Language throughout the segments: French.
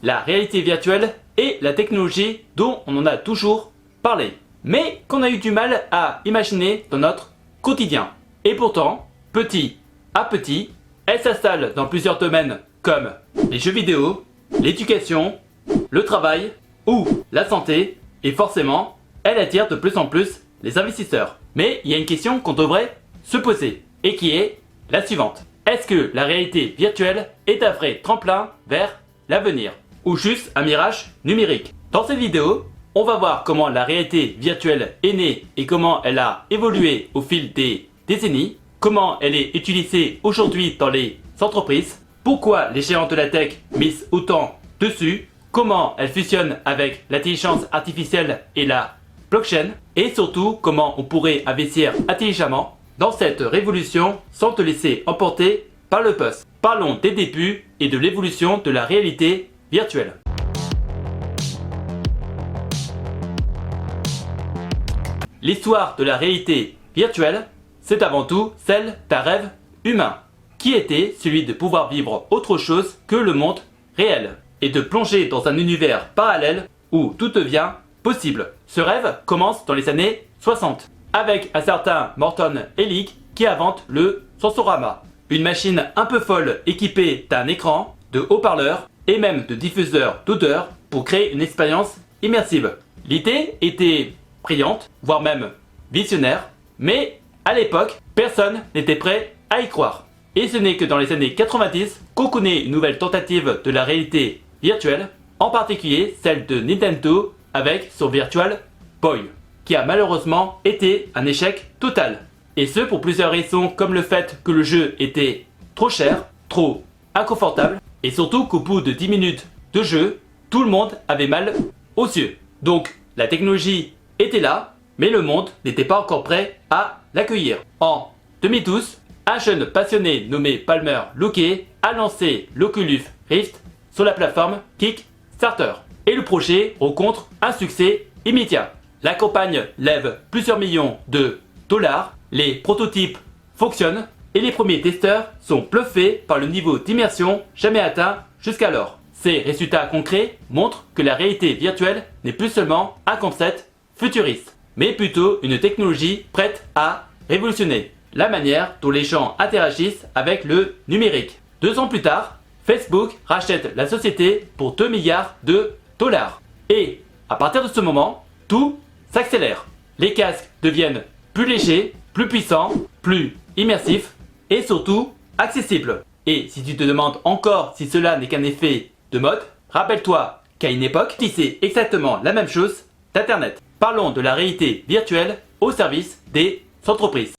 la réalité virtuelle est la technologie dont on en a toujours parlé, mais qu'on a eu du mal à imaginer dans notre quotidien. Et pourtant, petit à petit, elle s'installe dans plusieurs domaines comme les jeux vidéo, l'éducation, le travail ou la santé, et forcément, elle attire de plus en plus les investisseurs. Mais il y a une question qu'on devrait se poser, et qui est la suivante. Est-ce que la réalité virtuelle est un vrai tremplin vers l'avenir, ou juste un mirage numérique? Dans cette vidéo, on va voir comment la réalité virtuelle est née et comment elle a évolué au fil des décennies, comment elle est utilisée aujourd'hui dans les entreprises, pourquoi les géants de la tech misent autant dessus, comment elle fusionne avec l'intelligence artificielle et la blockchain, et surtout comment on pourrait investir intelligemment dans cette révolution sans te laisser emporter par le buzz. Parlons des débuts et de l'évolution de la réalité virtuelle. L'histoire de la réalité virtuelle, c'est avant tout celle d'un rêve humain, qui était celui de pouvoir vivre autre chose que le monde réel, et de plonger dans un univers parallèle où tout devient possible. Ce rêve commence dans les années 60, avec un certain Morton Hellig qui invente le Sensorama, une machine un peu folle équipée d'un écran, de haut-parleurs et même de diffuseurs d'odeurs pour créer une expérience immersive. L'idée était brillante, voire même visionnaire, mais à l'époque, personne n'était prêt à y croire. Et ce n'est que dans les années 90 qu'on connaît une nouvelle tentative de la réalité virtuelle, en particulier celle de Nintendo avec son Virtual Boy, qui a malheureusement été un échec total. Et ce pour plusieurs raisons, comme le fait que le jeu était trop cher, trop inconfortable, et surtout qu'au bout de 10 minutes de jeu, tout le monde avait mal aux yeux. Donc la technologie était là, mais le monde n'était pas encore prêt à l'accueillir. En 2012, un jeune passionné nommé Palmer Luckey a lancé l'Oculus Rift sur la plateforme Kickstarter. Et le projet rencontre un succès immédiat. La campagne lève plusieurs millions de dollars, les prototypes fonctionnent et les premiers testeurs sont bluffés par le niveau d'immersion jamais atteint jusqu'alors. Ces résultats concrets montrent que la réalité virtuelle n'est plus seulement un concept futuriste, mais plutôt une technologie prête à révolutionner la manière dont les gens interagissent avec le numérique. 2 ans plus tard, Facebook rachète la société pour 2 milliards de dollars. Et à partir de ce moment, tout s'accélère. Les casques deviennent plus légers, plus puissants, plus immersifs et surtout accessibles. Et si tu te demandes encore si cela n'est qu'un effet de mode, rappelle-toi qu'à une époque, c'est exactement la même chose d'Internet. Parlons de la réalité virtuelle au service des entreprises.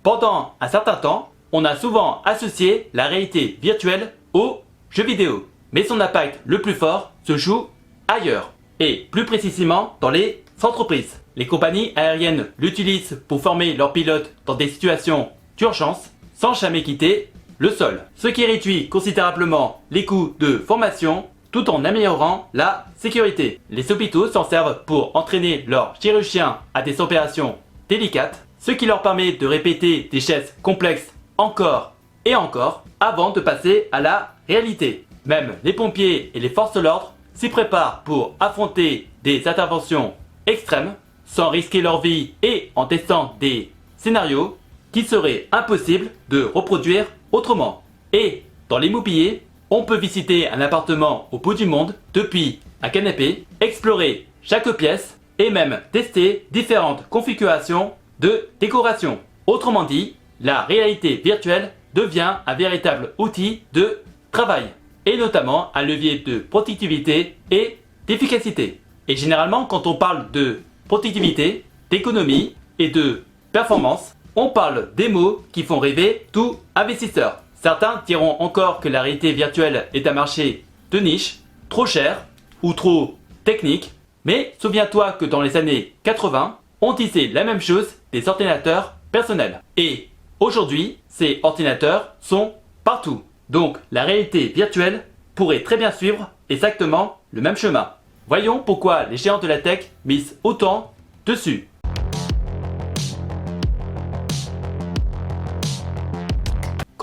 Pendant un certain temps, on a souvent associé la réalité virtuelle aux jeux vidéo. Mais son impact le plus fort se joue ailleurs, et plus précisément dans les entreprises. Les compagnies aériennes l'utilisent pour former leurs pilotes dans des situations d'urgence sans jamais quitter le sol, ce qui réduit considérablement les coûts de formation tout en améliorant la sécurité. Les hôpitaux s'en servent pour entraîner leurs chirurgiens à des opérations délicates, ce qui leur permet de répéter des gestes complexes encore et encore avant de passer à la réalité. Même les pompiers et les forces de l'ordre s'y préparent pour affronter des interventions extrêmes sans risquer leur vie et en testant des scénarios qui seraient impossibles de reproduire autrement. Et dans l'immobilier, on peut visiter un appartement au bout du monde depuis un canapé, explorer chaque pièce et même tester différentes configurations de décoration. Autrement dit, la réalité virtuelle devient un véritable outil de travail et notamment un levier de productivité et d'efficacité. Et généralement, quand on parle de productivité, d'économie et de performance, on parle des mots qui font rêver tout investisseur. Certains diront encore que la réalité virtuelle est un marché de niche, trop cher ou trop technique, mais souviens-toi que dans les années 80, on disait la même chose des ordinateurs personnels. Et aujourd'hui, ces ordinateurs sont partout. Donc la réalité virtuelle pourrait très bien suivre exactement le même chemin. Voyons pourquoi les géants de la tech misent autant dessus.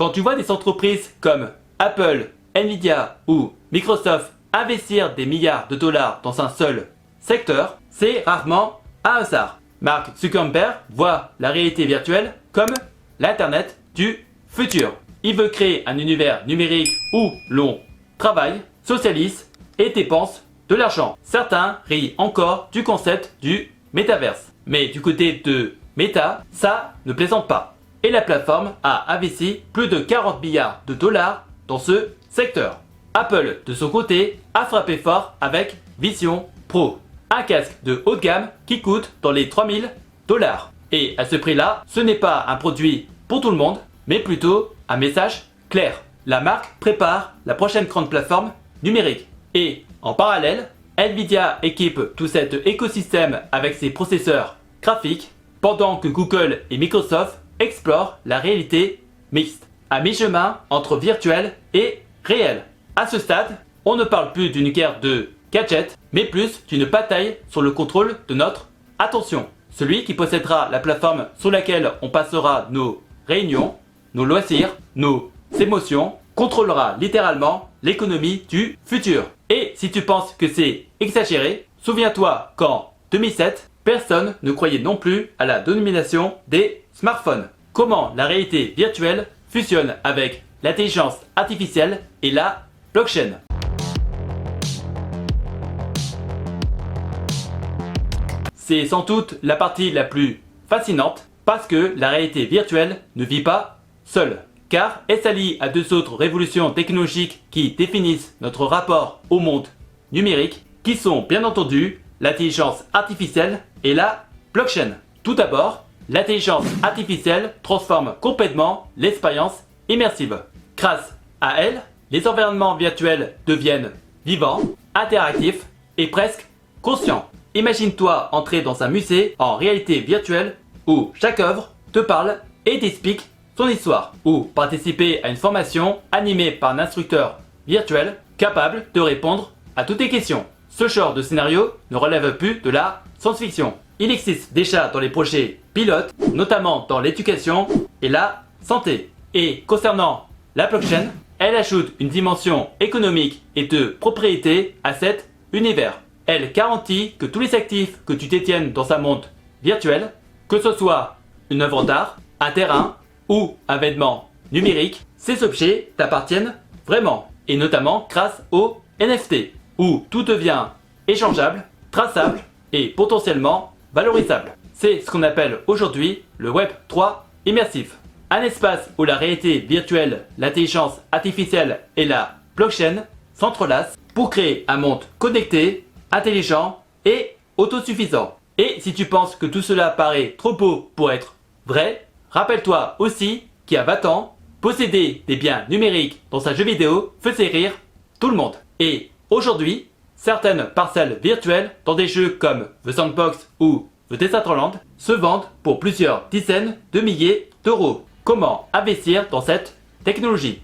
Quand tu vois des entreprises comme Apple, Nvidia ou Microsoft investir des milliards de dollars dans un seul secteur, c'est rarement un hasard. Mark Zuckerberg voit la réalité virtuelle comme l'Internet du futur. Il veut créer un univers numérique où l'on travaille, socialise et dépense de l'argent. Certains rient encore du concept du métaverse. Mais du côté de Meta, ça ne plaisante pas. Et la plateforme a investi plus de 40 milliards de dollars dans ce secteur. Apple, de son côté, a frappé fort avec Vision Pro, un casque de haut de gamme qui coûte dans les 3000 dollars. Et à ce prix-là, ce n'est pas un produit pour tout le monde, mais plutôt un message clair. La marque prépare la prochaine grande plateforme numérique. Et en parallèle, Nvidia équipe tout cet écosystème avec ses processeurs graphiques, pendant que Google et Microsoft explorent la réalité mixte, à mi-chemin entre virtuel et réel. À ce stade, on ne parle plus d'une guerre de gadgets, mais plus d'une bataille sur le contrôle de notre attention. Celui qui possédera la plateforme sur laquelle on passera nos réunions, nos loisirs, nos émotions, contrôlera littéralement l'économie du futur. Et si tu penses que c'est exagéré, souviens-toi qu'en 2007, personne ne croyait non plus à la domination des smartphones. Comment la réalité virtuelle fusionne avec l'intelligence artificielle et la blockchain. C'est sans doute la partie la plus fascinante parce que la réalité virtuelle ne vit pas seule. Car elle s'allie à deux autres révolutions technologiques qui définissent notre rapport au monde numérique, qui sont bien entendu l'intelligence artificielle et la blockchain. Tout d'abord, l'intelligence artificielle transforme complètement l'expérience immersive. Grâce à elle, les environnements virtuels deviennent vivants, interactifs et presque conscients. Imagine-toi entrer dans un musée en réalité virtuelle où chaque œuvre te parle et t'explique son histoire, ou participer à une formation animée par un instructeur virtuel capable de répondre à toutes tes questions. Ce genre de scénario ne relève plus de la science-fiction. Il existe déjà dans les projets pilotes, notamment dans l'éducation et la santé. Et concernant la blockchain, elle ajoute une dimension économique et de propriété à cet univers. Elle garantit que tous les actifs que tu détiennes dans un monde virtuel, que ce soit une œuvre d'art, un terrain ou un vêtement numérique, ces objets t'appartiennent vraiment. Et notamment grâce aux NFT, où tout devient échangeable, traçable et potentiellement valorisable. C'est ce qu'on appelle aujourd'hui le Web 3 immersif. Un espace où la réalité virtuelle, l'intelligence artificielle et la blockchain s'entrelacent pour créer un monde connecté, intelligent et autosuffisant. Et si tu penses que tout cela paraît trop beau pour être vrai, rappelle-toi aussi qu'il y a 20 ans, posséder des biens numériques dans un jeu vidéo faisait rire tout le monde. Et aujourd'hui, certaines parcelles virtuelles dans des jeux comme The Sandbox ou The Decentraland se vendent pour plusieurs dizaines de milliers d'euros. Comment investir dans cette technologie ?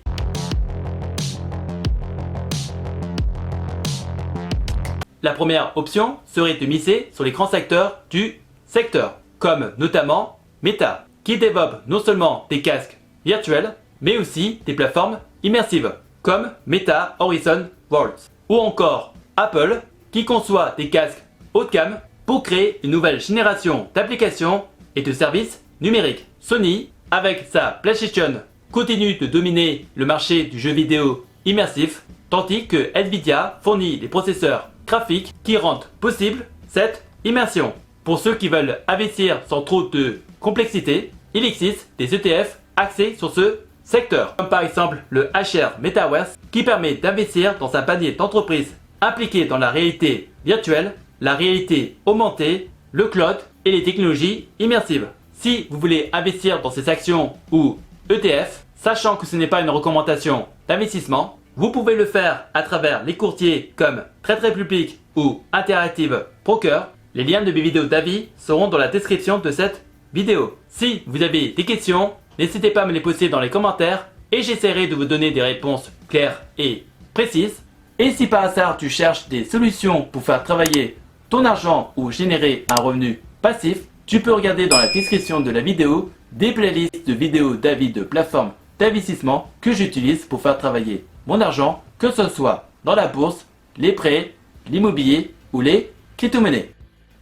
La première option serait de miser sur les grands acteurs du secteur, comme notamment Meta, qui développe non seulement des casques virtuels, mais aussi des plateformes immersives, comme Meta Horizon Worlds, ou encore Apple, qui conçoit des casques haut de gamme pour créer une nouvelle génération d'applications et de services numériques. Sony, avec sa PlayStation, continue de dominer le marché du jeu vidéo immersif, tandis que Nvidia fournit des processeurs graphiques qui rendent possible cette immersion. Pour ceux qui veulent investir sans trop de complexité, il existe des ETF axés sur ce secteur, comme par exemple le HR Metaverse qui permet d'investir dans un panier d'entreprises impliquées dans la réalité virtuelle, la réalité augmentée, le cloud et les technologies immersives. Si vous voulez investir dans ces actions ou ETF, sachant que ce n'est pas une recommandation d'investissement, vous pouvez le faire à travers les courtiers comme Trade Republic ou Interactive Broker. Les liens de mes vidéos d'avis seront dans la description de cette vidéo. Si vous avez des questions, n'hésitez pas à me les poser dans les commentaires et j'essaierai de vous donner des réponses claires et précises. Et si par hasard tu cherches des solutions pour faire travailler ton argent ou générer un revenu passif, tu peux regarder dans la description de la vidéo des playlists de vidéos d'avis de plateformes d'investissement que j'utilise pour faire travailler mon argent, que ce soit dans la bourse, les prêts, l'immobilier ou les crypto-monnaies.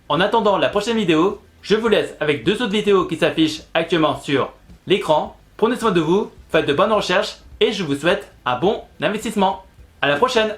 En attendant la prochaine vidéo, je vous laisse avec 2 autres vidéos qui s'affichent actuellement sur l'écran. Prenez soin de vous, faites de bonnes recherches et je vous souhaite un bon investissement. À la prochaine!